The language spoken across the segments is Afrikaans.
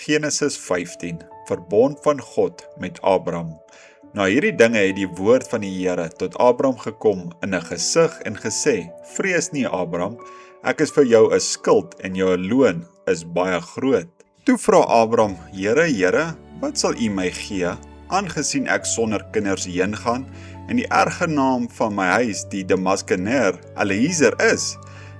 Genesis 15, verbond van God met Abram. Na hierdie dinge het die woord van die Here tot Abram gekom in 'n gesig en gesê, vrees nie Abram, ek is vir jou 'n skild en jou loon is baie groot. Toe vra Abram, Here, wat sal u my gee, aangesien ek sonder kinders heen gaan en die erfgenaam van my huis die Damaskeneer Eliezer is?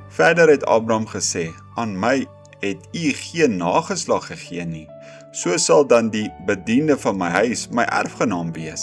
Verder het Abram gesê, aan my het u geen nageslag gegee nie, so sal dan die bediende van my huis my erfgenaam wees.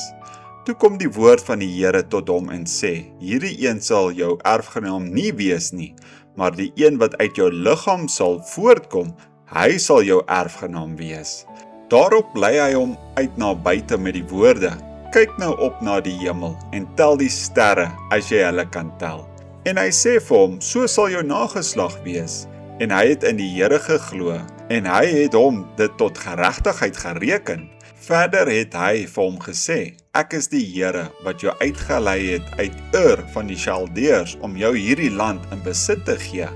Toe kom die woord van die Here tot hom en sê, hierdie een sal jou erfgenaam nie wees nie, maar die een wat uit jou liggaam sal voortkom, hy sal jou erfgenaam wees. Daarop lei hy hom uit na buite met die woorde, kyk nou op na die hemel en tel die sterre as jy hulle kan tel. En hy sê vir hom, so sal jou nageslag wees. En hy het in die Here geglo, en hy het hom dit tot geregtigheid gereken. Verder het hy vir hom gesê, ek is die Here wat jou uitgelei het uit Ur van die Chaldeërs om jou hierdie land in besit te gee.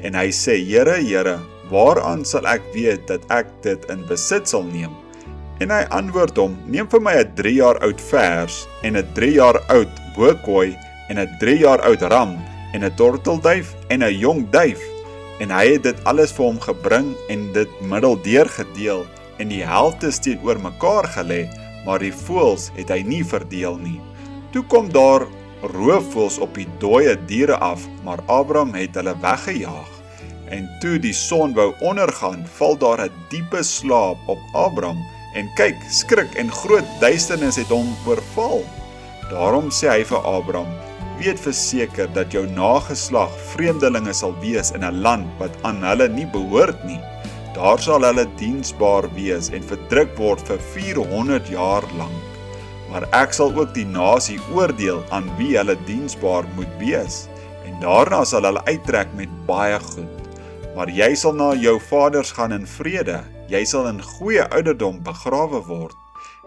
En hy sê, Here, waaraan sal ek weet dat ek dit in besit sal neem? En hy antwoord hom, neem vir my 'n 3 jaar oud vers, en 'n 3 jaar oud boekooi, en 'n 3 jaar oud ram, en 'n tortelduif, en 'n jong duif. En hy het dit alles vir hom gebring, en dit middeldeur gedeel, en die helftes teenoor mekaar gelê, maar die voëls het hy nie verdeel nie. Toe kom daar roofvoëls op die dooie diere af, maar Abram het hulle weggejaag. En toe die son wou ondergaan, val daar 'n diepe slaap op Abram, en kyk, skrik en groot duisternis het hom oorval. Daarom sê hy vir Abram, weet verseker dat jou nageslag vreemdelinge sal wees in 'n land wat aan hulle nie behoort nie. Daar sal hulle diensbaar wees en verdruk word vir 400 jaar lank. Maar ek sal ook die nasie oordeel aan wie hulle diensbaar moet wees, en daarna sal hulle uittrek met baie goed. Maar jy sal na jou vaders gaan in vrede, jy sal in goeie ouderdom begrawe word,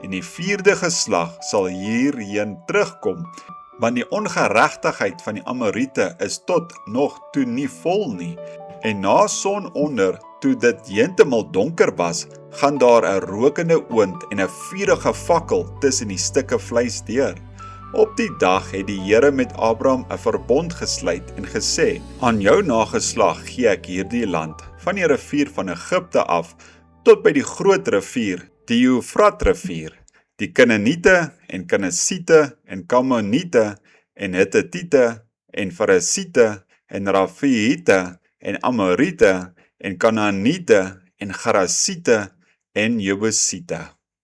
en die 4de geslag sal hierheen terugkom, want die ongeregtigheid van die Amorite is tot nog toe nie vol nie. En na sononder, toe dit heeltemal donker was, gaan daar 'n rokende oond en 'n vurige fakkel tussen die stukke vleis deur. Op die dag het die Here met Abram 'n verbond gesluit en gesê, aan jou nageslag gee ek hierdie land, van die rivier van Egipte af, tot by die groot rivier, die Eufratrivier, die Kanaaniete en Kenesiete en Kamoniete en Hittite en Feresiete en Rafiite en Amorite en Kanaaniete en Gerasiete en Jebusiete.